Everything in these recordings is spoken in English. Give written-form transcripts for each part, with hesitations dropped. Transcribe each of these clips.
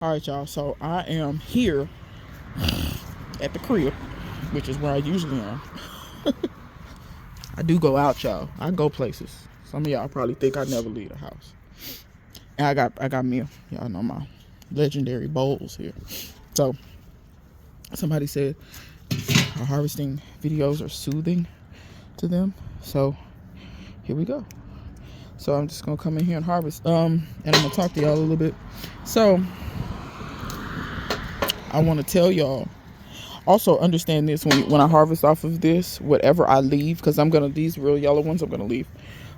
All right, y'all. So I am here at the crib, which is where I usually am. I do go out, y'all. I go places. Some of y'all probably think I never leave the house. And I got meal. Y'all know my legendary bowls here. So somebody said our harvesting videos are soothing to them. So here we go. So I'm just gonna come in here and harvest. And I'm gonna talk to y'all a little bit. So I want to tell y'all. Also understand this, when I harvest off of this, whatever I leave, because these real yellow ones I'm gonna leave.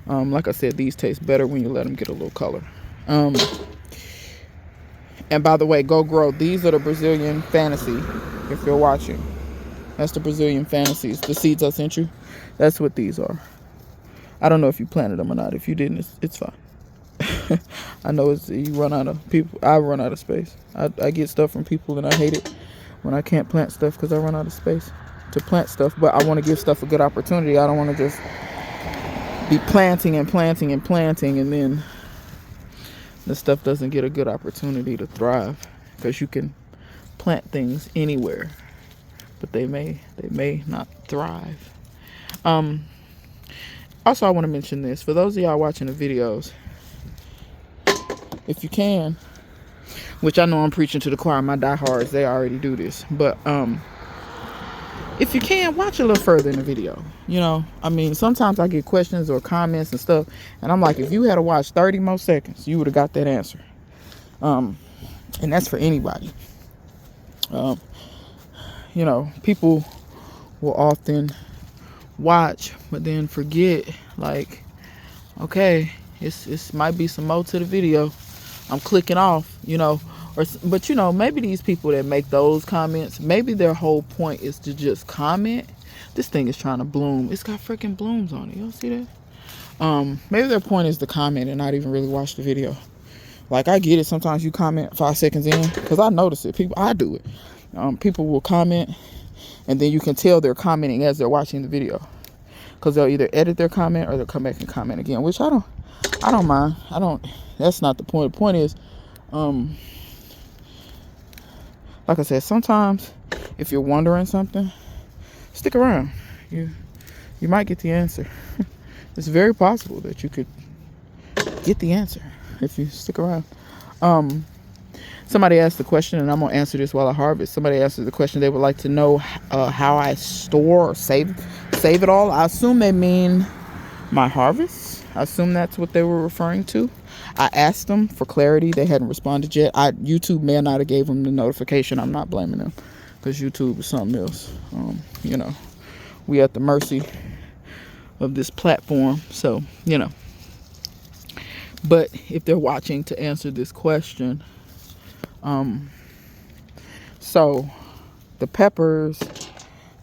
Like I said, these taste better when you let them get a little color. And by the way, go grow. These are the Brazilian Fantasy. If you're watching, that's the Brazilian Fantasies. The seeds I sent you, that's what these are. I don't know if you planted them or not. If you didn't, it's fine. I know you run out of people. I run out of space. I get stuff from people and I hate it when I can't plant stuff because I run out of space to plant stuff. But I want to give stuff a good opportunity. I don't want to just be planting and planting and planting and then the stuff doesn't get a good opportunity to thrive, because you can plant things anywhere but they may not thrive. Also, I want to mention this for those of y'all watching the videos. If you can, which I know I'm preaching to the choir, my diehards, they already do this, but if you can, watch a little further in the video. You know, I mean, sometimes I get questions or comments and stuff, and I'm like, if you had to watch 30 more seconds, you would have got that answer. And that's for anybody. You know, people will often watch but then forget, like, okay, it's might be some more to the video. I'm clicking off, you know. But you know, maybe these people that make those comments, maybe their whole point is to just comment. This thing is trying to bloom. It's got freaking blooms on it. Y'all see that? Maybe their point is to comment and not even really watch the video. Like, I get it. Sometimes you comment 5 seconds in, because I notice it. I do it. People will comment, and then you can tell they're commenting as they're watching the video, because they'll either edit their comment or they'll come back and comment again, which I don't mind. That's not the point. The point is, like I said, sometimes if you're wondering something, stick around. You might get the answer. It's very possible that you could get the answer if you stick around. Somebody asked the question, and I'm gonna answer this while I harvest. Somebody asked the question. They would like to know how I store or save it all. I assume they mean my harvest. I assume that's what they were referring to. I asked them for clarity. They hadn't responded yet. YouTube may not have gave them the notification. I'm not blaming them, because YouTube is something else. You know, we at the mercy of this platform. So, you know. But if they're watching to answer this question, so the peppers,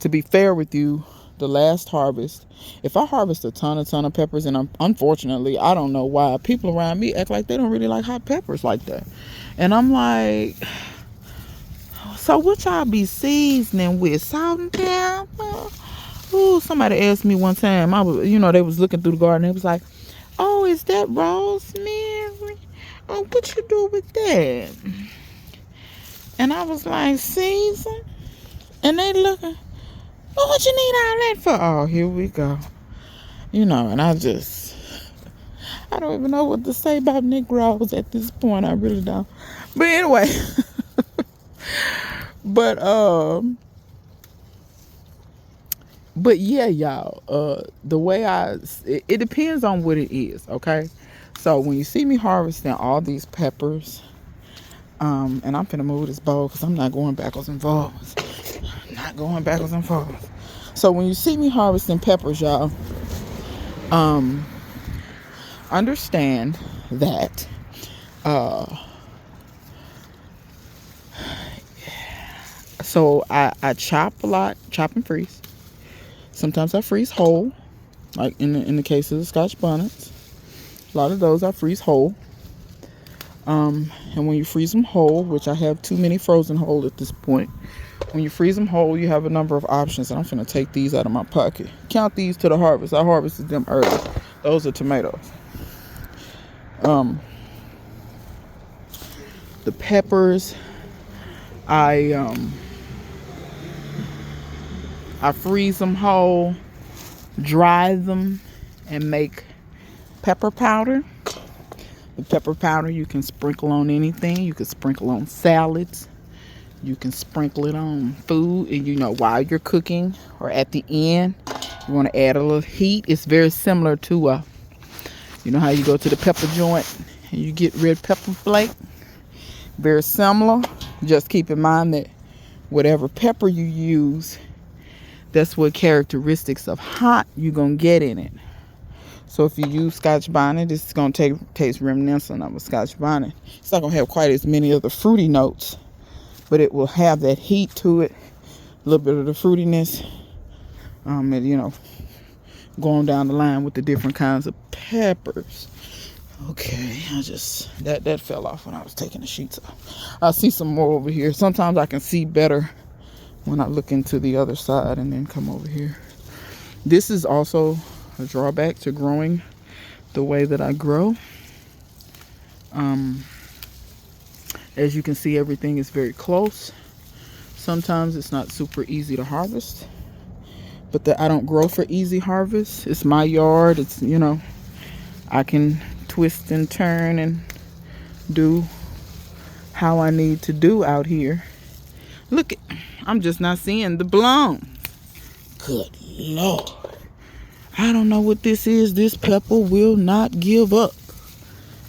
to be fair with you, the last harvest, if I harvest a ton of peppers, and unfortunately, I don't know why, people around me act like they don't really like hot peppers like that. And I'm like, so what y'all be seasoning with? Salt and pepper? Ooh, somebody asked me one time, they was looking through the garden, they was like, oh, is that rosemary? Oh, what you do with that? And I was like, season? And they looking, well, what you need all that for? Oh, here we go. You know, and I don't even know what to say about Negroes at this point. I really don't. But anyway, but yeah, y'all, the way it depends on what it is, okay? So when you see me harvesting all these peppers, and I'm finna move this bowl because I'm not going backwards and forwards. Not going backwards and forwards. So when you see me harvesting peppers, y'all, understand that so I chop a lot, chop and freeze. Sometimes I freeze whole, like in the case of the Scotch bonnets. A lot of those I freeze whole. And when you freeze them whole, which I have too many frozen whole at this point, when you freeze them whole, you have a number of options. And I'm going to take these out of my pocket. Count these to the harvest. I harvested them early. Those are tomatoes. The peppers, I freeze them whole, dry them, and make pepper powder. The pepper powder you can sprinkle on anything. You can sprinkle on salads. You can sprinkle it on food, and while you're cooking or at the end, you want to add a little heat. It's very similar to how you go to the pepper joint and you get red pepper flake. Very similar. Just keep in mind that whatever pepper you use, that's what characteristics of hot you're gonna get in it. So if you use Scotch bonnet, it's gonna taste reminiscent of a Scotch bonnet. It's not gonna have quite as many of the fruity notes, but it will have that heat to it, a little bit of the fruitiness, and going down the line with the different kinds of peppers. Okay, that fell off when I was taking the sheets off. I see some more over here. Sometimes I can see better when I look into the other side and then come over here. This is also a drawback to growing the way that I grow. As you can see, everything is very close. Sometimes it's not super easy to harvest, but I don't grow for easy harvest. It's my yard. It's, I can twist and turn and do how I need to do out here. Look, I'm just not seeing the bloom. Good Lord. I don't know what this is. This pepper will not give up.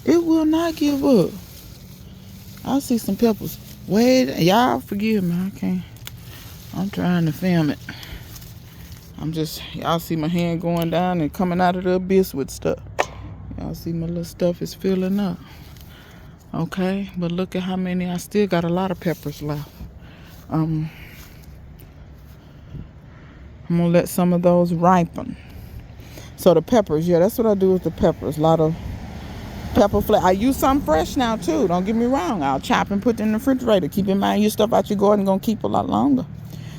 It will not give up. I see some peppers. Wait, y'all forgive me. I'm trying to film it. Y'all see my hand going down and coming out of the abyss with stuff. Y'all see my little stuff is filling up. Okay, but look at how many. I still got a lot of peppers left. I'm gonna let some of those ripen. So the peppers, yeah, that's what I do with the peppers. A lot of pepper flake. I use some fresh now too. Don't get me wrong. I'll chop and put it in the refrigerator. Keep in mind your stuff out your garden gonna keep a lot longer.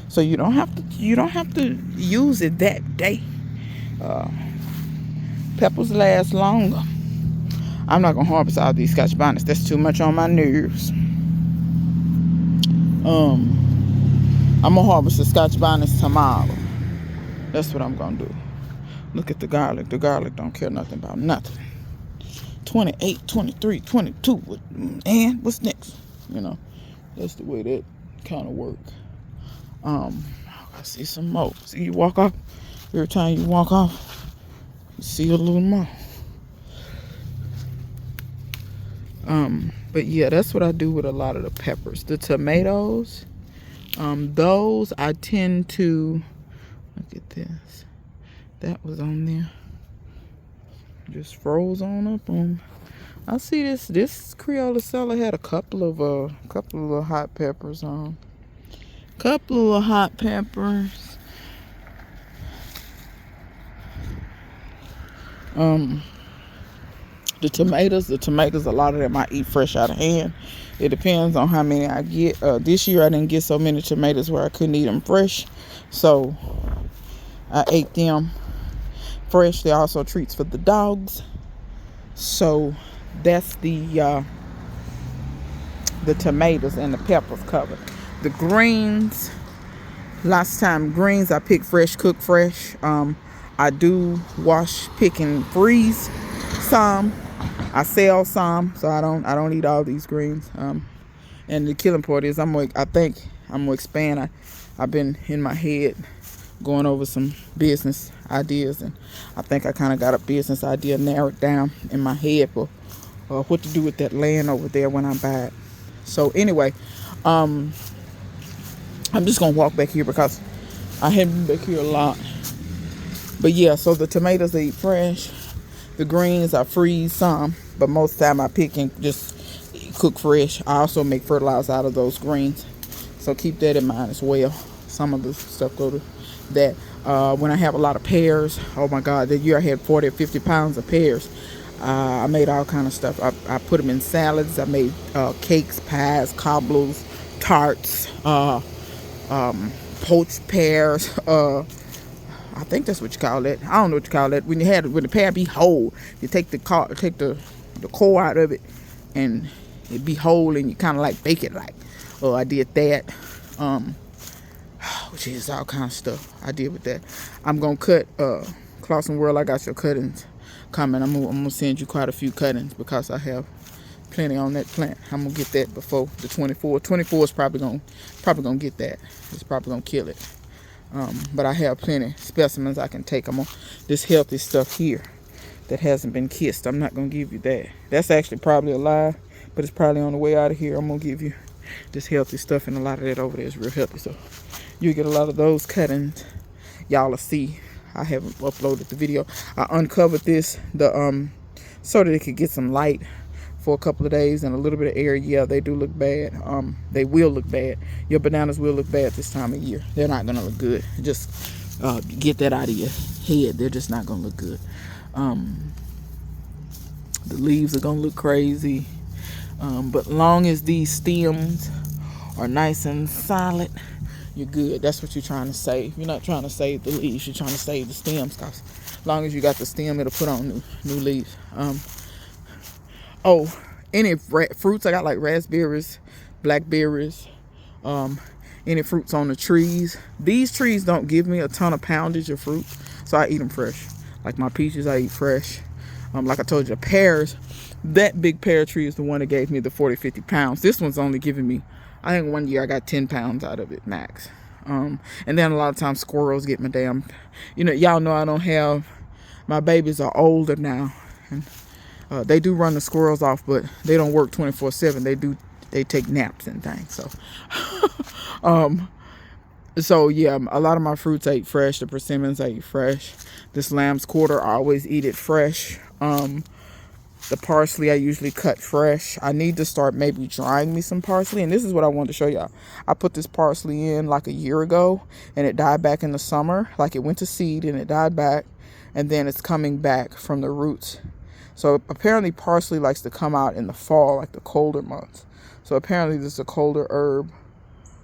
So you don't have to use it that day. Peppers last longer. I'm not gonna harvest all these Scotch bonnets. That's too much on my nerves. I'm gonna harvest the Scotch bonnets tomorrow. That's what I'm gonna do. Look at the garlic. The garlic don't care nothing about nothing. 28, 23, 22. And what's next? That's the way that kind of work. I see some more. See, you walk off. Every time you walk off, you see a little more. But yeah, that's what I do with a lot of the peppers. The tomatoes, those I tend to, look at this. That was on there. Just froze on up on. I see this Creole seller had a couple of hot peppers on. Couple of hot peppers. The tomatoes, a lot of them I eat fresh out of hand. It depends on how many I get. This year I didn't get so many tomatoes where I couldn't eat them fresh, so I ate them fresh. They're also treats for the dogs. So that's the tomatoes and the peppers covered. The greens, last time greens I pick fresh, cook fresh. I do wash, pick, and freeze some. I sell some, so I don't eat all these greens. And the killing part is I think I'm gonna expand. I've been in my head going over some business ideas, and I think I kind of got a business idea narrowed down in my head for what to do with that land over there when I buy it. So anyway, I'm just gonna walk back here because I haven't been back here a lot. But yeah, so the tomatoes I eat fresh. The greens I freeze some, but most of the time I pick and just cook fresh. I also make fertilizer out of those greens, so keep that in mind as well. Some of the stuff go to that. When I have a lot of pears, oh my God, that year I had 40 or 50 pounds of pears. I made all kind of stuff. I put them in salads. I made cakes, pies, cobbles, tarts, poached pears. I think that's what you call that. I don't know what you call that. When the pear be whole, you take the core out of it, and it be whole and you kind of like bake it like. Oh, I did that. Which is all kind of stuff I did with that. I'm gonna cut Clausen World. I got your cuttings coming. I'm gonna send you quite a few cuttings because I have plenty on that plant. I'm gonna get that before the 24. 24 is probably gonna get that. It's probably gonna kill it. But I have plenty specimens I can take. I'm on this healthy stuff here that hasn't been kissed. I'm not gonna give you that. That's actually probably a lie, but it's probably on the way out of here. I'm gonna give you this healthy stuff, and a lot of that over there is real healthy. So you get a lot of those cuttings. Y'all will see. I haven't uploaded the video. I uncovered this so that it could get some light for a couple of days and a little bit of air. Yeah, they do look bad. They will look bad. Your bananas will look bad this time of year. They're not gonna look good. Just get that out of your head. They're just not gonna look good. The leaves are gonna look crazy. But long as these stems are nice and solid, you're good. That's what you're trying to save. You're not trying to save the leaves. You're trying to save the stems, because as long as you got the stem, it'll put on new leaves. Any fruits, I got like raspberries, blackberries, any fruits on the trees. These trees don't give me a ton of poundage of fruit, so I eat them fresh. Like my peaches, I eat fresh. Like I told you, the pears, that big pear tree is the one that gave me the 40, 50 pounds. This one's only giving me, I think one year I got 10 pounds out of it max. And then a lot of times squirrels get my damn, y'all know I don't have, my babies are older now. And they do run the squirrels off, but they don't work 24/7. They take naps and things. So yeah, a lot of my fruits I eat fresh. The persimmons I eat fresh. This lamb's quarter, I always eat it fresh. The parsley I usually cut fresh. I need to start maybe drying me some parsley. And this is what I wanted to show y'all. I put this parsley in like a year ago, and it died back in the summer. Like it went to seed and it died back, and then it's coming back from the roots. So apparently parsley likes to come out in the fall, like the colder months. So apparently this is a colder herb.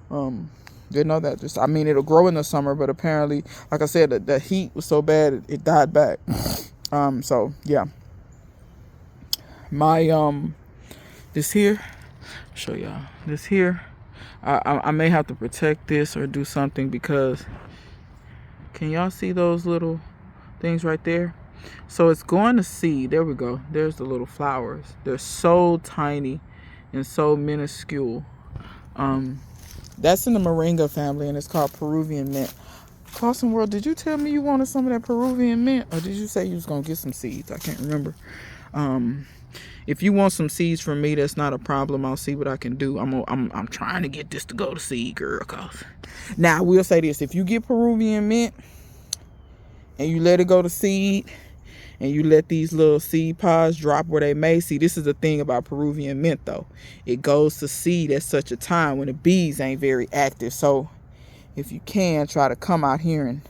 Didn't know that. It'll grow in the summer, but apparently, like I said, the heat was so bad it died back. So yeah. My this here, show y'all this here. I may have to protect this or do something, because can y'all see those little things right there? So it's going to seed. There we go. There's the little flowers. They're so tiny and so minuscule. That's in the moringa family, and it's called Peruvian mint. Clausen World, did you tell me you wanted some of that Peruvian mint, or did you say you was gonna get some seeds? I can't remember. If you want some seeds from me, that's not a problem. I'll see what I can do. I'm trying to get this to go to seed, girl. Cause now I will say this: if you get Peruvian mint and you let it go to seed, and you let these little seed pods drop where they may. See, this is the thing about Peruvian mint, though. It goes to seed at such a time when the bees ain't very active. So if you can, try to come out here and,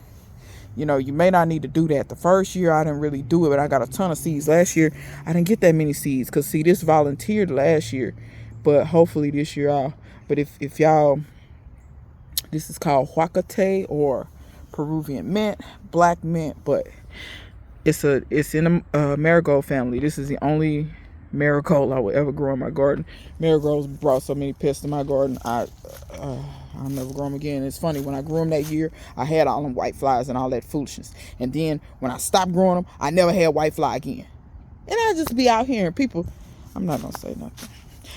you may not need to do that. The first year, I didn't really do it, but I got a ton of seeds. Last year, I didn't get that many seeds because, see, this volunteered last year. But hopefully this year I'll. But if y'all, this is called huacate or Peruvian mint, black mint, but it's in a marigold family. This is the only marigold I would ever grow in my garden. Marigolds brought so many pests to my garden. I'll never grow them again. It's funny, when I grew them that year, I had all them white flies and all that foolishness. And then when I stopped growing them, I never had white fly again. And I just be out here and people, I'm not gonna say nothing.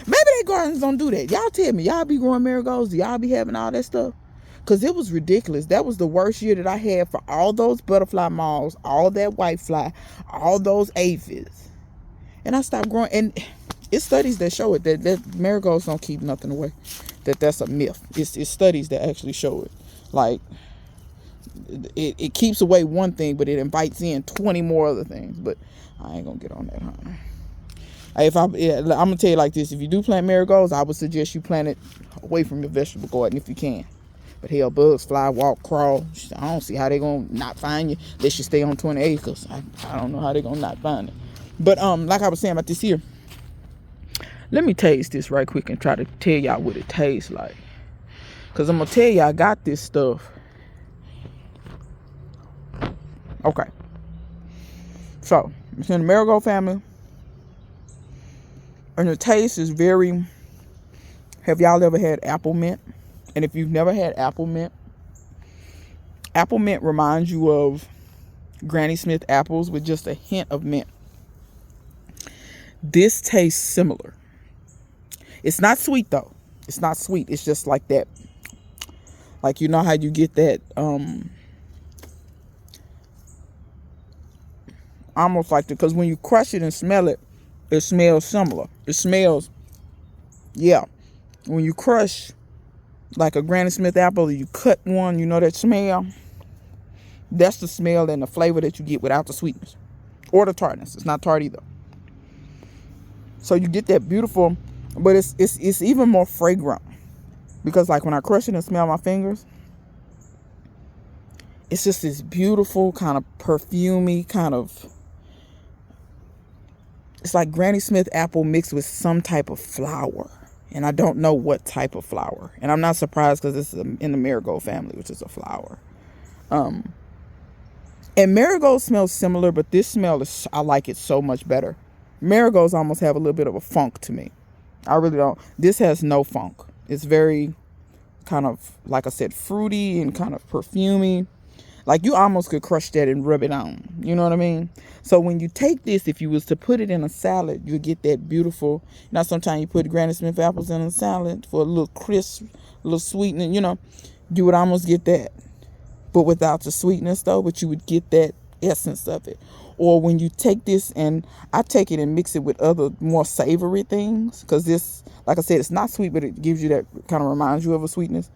Maybe their gardens don't do that. Y'all tell me, y'all be growing marigolds? Do y'all be having all that stuff? Because it was ridiculous. That was the worst year that I had for all those butterfly moths, all that white fly, all those aphids. And I stopped growing. And it's studies that show it, that marigolds don't keep nothing away. That's a myth. It's studies that actually show it. Like, it keeps away one thing, but it invites in 20 more other things. But I ain't going to get on that, huh? I'm going to tell you like this. If you do plant marigolds, I would suggest you plant it away from your vegetable garden if you can. But hell, bugs fly, walk, crawl. I don't see how they gonna not find you unless you stay on 20 acres. I don't know how they gonna not find it. But like I was saying about this here, let me taste this right quick and try to tell y'all what it tastes like. Cause I'm gonna tell you I got this stuff. Okay. So it's in the marigold family. And the taste is very, have y'all ever had apple mint? And if you've never had apple mint reminds you of Granny Smith apples with just a hint of mint. This tastes similar. It's not sweet though. It's not sweet. It's just like that. Like, you know how you get that, almost like because when you crush it and smell it, it smells similar. It smells, yeah. When you crush like a Granny Smith apple, you cut one, you know that smell? That's the smell and the flavor that you get without the sweetness or the tartness. It's not tart either. So you get that beautiful, but it's even more fragrant. Because like when I crush it and smell my fingers, it's just this beautiful kind of perfumey kind of, it's like Granny Smith apple mixed with some type of flower. And I don't know what type of flower. And I'm not surprised because this is in the marigold family, which is a flower. And marigold smells similar, but this smell is, I like it so much better. Marigolds almost have a little bit of a funk to me. I really don't. This has no funk. It's very kind of, like I said, fruity and kind of perfumey. Like you almost could crush that and rub it on. You know what I mean? So when you take this, if you was to put it in a salad, you get that beautiful. Now sometimes you put Granny Smith apples in a salad for a little crisp, a little sweetening. You know, you would almost get that, but without the sweetness though. But you would get that essence of it. Or when you take this, and I take it and mix it with other more savory things, because this, like I said, it's not sweet, but it gives you that, kind of reminds you of a sweetness.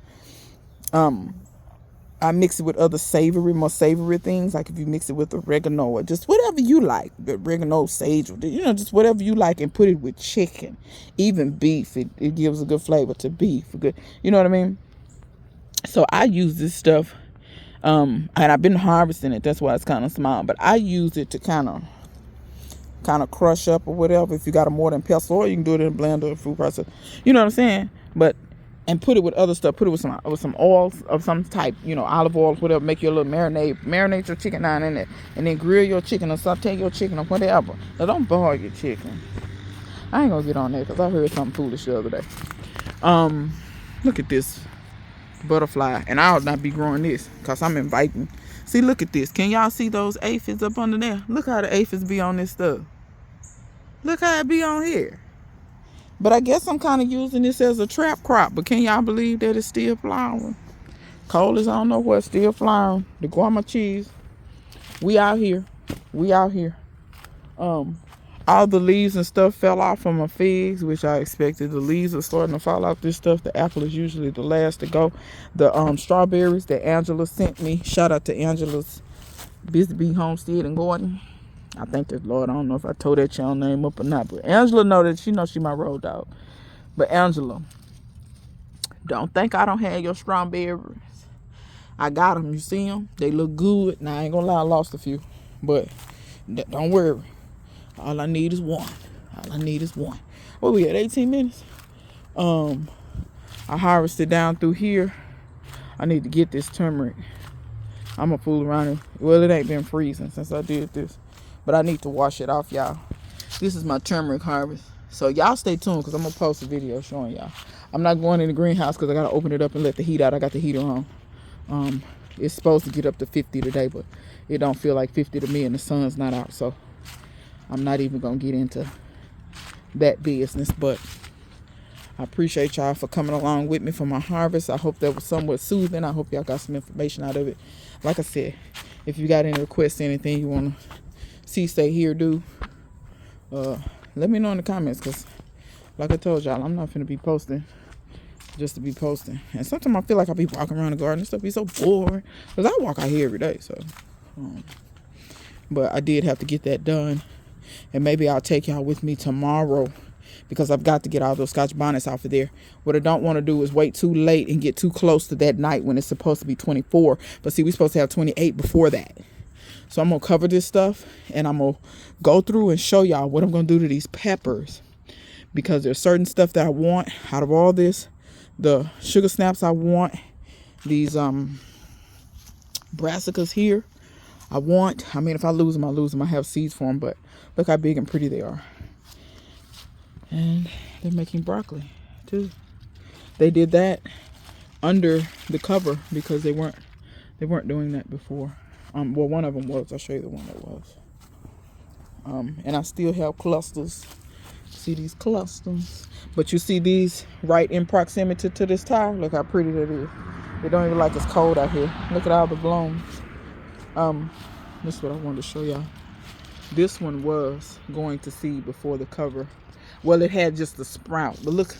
I mix it with other more savory things, like if you mix it with oregano or just whatever you like, oregano, sage, or, you know, just whatever you like, and put it with chicken, even beef. It gives a good flavor to beef. Good, you know what I mean? So I use this stuff. And I've been harvesting it. That's why it's kind of small. But I use it to kind of crush up or whatever. If you got a mortar and pestle, or you can do it in a blender or food processor. You know what I'm saying? But and put it with other stuff. Put it with some oils of some type. You know, olive oil, whatever. Make your little marinade. Marinate your chicken down in it, and then grill your chicken or saute your chicken or whatever. Now don't boil your chicken. I ain't gonna get on that because I heard something foolish the other day. Look at this butterfly, and I'll not be growing this because I'm inviting. See, look at this. Can y'all see those aphids up under there? Look how the aphids be on this stuff. Look how it be on here. But I guess I'm kind of using this as a trap crop. But can y'all believe that it's still flowering? Cold as I don't know what, still flowering. The guava cheese. We out here. We out here. All the leaves and stuff fell off from my figs, which I expected. The leaves are starting to fall off this stuff. The apple is usually the last to go. The strawberries that Angela sent me. Shout out to Angela's Busy Bee Homestead and Garden. I thank the Lord. I don't know if I told that channel name up or not, but Angela know that she knows she my road dog. But Angela, don't think I don't have your strawberries. I got them. You see them? They look good. Now I ain't gonna lie, I lost a few, but don't worry. All I need is one. All I need is one. What we at, 18 minutes? I harvested down through here. I need to get this turmeric. I'm gonna fool around it. Well, it ain't been freezing since I did this, but I need to wash it off, y'all. This is my turmeric harvest. So y'all stay tuned because I'm gonna post a video showing y'all. I'm not going in the greenhouse because I gotta open it up and let the heat out. I got the heater on. It's supposed to get up to 50 today, but it don't feel like 50 to me, and the sun's not out, so I'm not even gonna get into that business. But I appreciate y'all for coming along with me for my harvest. I hope that was somewhat soothing. I hope y'all got some information out of it. Like I said, if you got any requests, anything you want to see, say, hear, do, let me know in the comments, because like I told y'all, I'm not finna be posting just to be posting. And sometimes I feel like I be walking around the garden and stuff be so boring, because I walk out here every day. So but I did have to get that done, and maybe I'll take y'all with me tomorrow, because I've got to get all those Scotch bonnets off of there. What I don't want to do is wait too late and get too close to that night when it's supposed to be 24. But see, we're supposed to have 28 before that. So I'm going to cover this stuff, and I'm going to go through and show y'all what I'm going to do to these peppers, because there's certain stuff that I want out of all this. The sugar snaps I want. These brassicas here I mean, if I lose them, I lose them. I have seeds for them, but look how big and pretty they are. And they're making broccoli too. They did that under the cover because they weren't doing that before. Well, one of them was. I'll show you the one that was. And I still have clusters. See these clusters? But you see these right in proximity to this tire? Look how pretty that is. They don't even like it's cold out here. Look at all the blooms. This is what I wanted to show y'all. This one was going to seed before the cover. Well, it had just the sprout, but look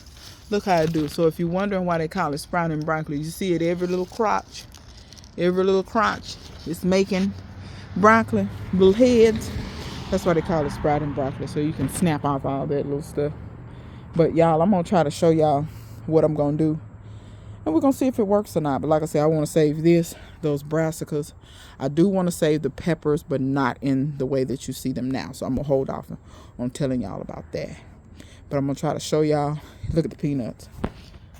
how it do. So if you're wondering why they call it sprouting broccoli, you see it every little crotch. It's making broccoli, little heads. That's why they call it sprouting broccoli, so you can snap off all that little stuff. But y'all, I'm gonna try to show y'all what I'm gonna do, and we're gonna see if it works or not. But like I said, I want to save those brassicas. I do want to save the peppers, but not in the way that you see them now. So I'm gonna hold off on telling y'all about that. But I'm gonna try to show y'all. Look at the peanuts.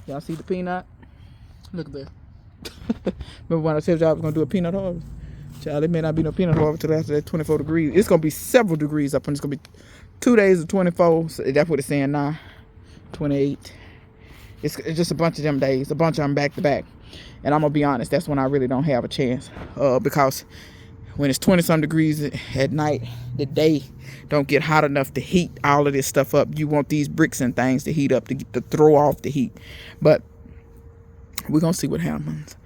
Y'all see the peanut? Look there. Remember when I said y'all was gonna do a peanut harvest? Child, it may not be no peanut harvest till after that 24 degrees. It's gonna be several degrees up, and it's gonna be 2 days of 24. So that's what it's saying now. 28. It's just a bunch of them days, a bunch of them back to back. And I'm gonna be honest, that's when I really don't have a chance. Because when it's 20-some degrees at night, the day don't get hot enough to heat all of this stuff up. You want these bricks and things to heat up to throw off the heat. But we're gonna see what happens.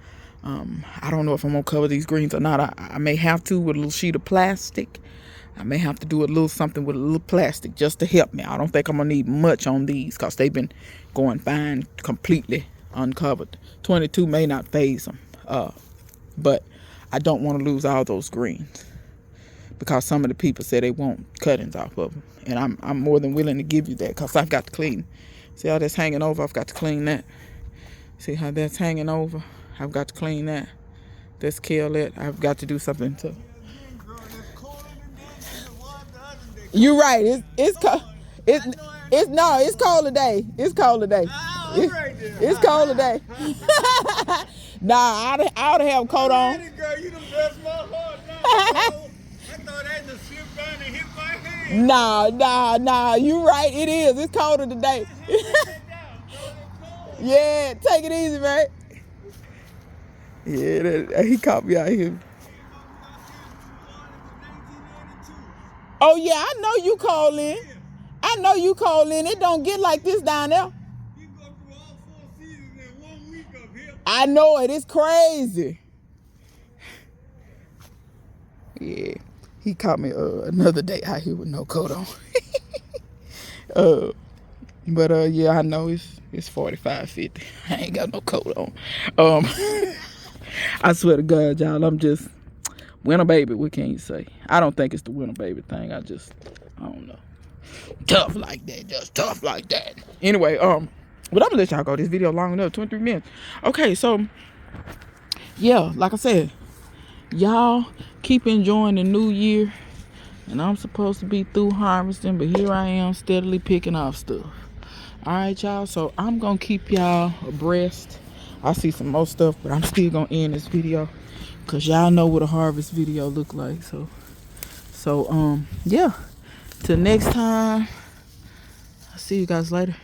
I don't know if I'm gonna cover these greens or not. I may have to with a little sheet of plastic. I may have to do a little something with a little plastic just to help me. I don't think I'm gonna need much on these because they've been going fine, completely uncovered. 22 may not phase them, but I don't want to lose all those greens because some of the people say they want cuttings off of them, and I'm more than willing to give you that because I've got to clean. See how that's hanging over? I've got to clean that. See how that's hanging over? I've got to clean that. Let's kill it. I've got to do something to. You're right. It's cold. It's cold today. It's cold today. It's cold today. Nah, I ought to have a coat on. Girl, you done blessed my heart. I thought I just slipped down and hit my head. Nah. You right. It is. It's colder today. Yeah, take it easy, man. Yeah, he caught me out here. Oh yeah, I know you call in. It don't get like this down there. You go through all 4 seasons in 1 week up here. I know it. It's crazy. Yeah, he caught me another day out here with no coat on. But yeah, I know it's 45, 50. I ain't got no coat on. I swear to God, y'all, I'm just winter baby. What can you say? I don't think it's the winter baby thing. I don't know. Tough like that, just tough like that. Anyway, but I'm gonna let y'all go. This video long enough, 23 minutes. Okay, so yeah, like I said, y'all keep enjoying the new year. And I'm supposed to be through harvesting, but here I am steadily picking off stuff. All right, y'all. So I'm gonna keep y'all abreast. I see some more stuff, but I'm still gonna end this video because y'all know what a harvest video look like. So yeah. Till next time. I'll see you guys later.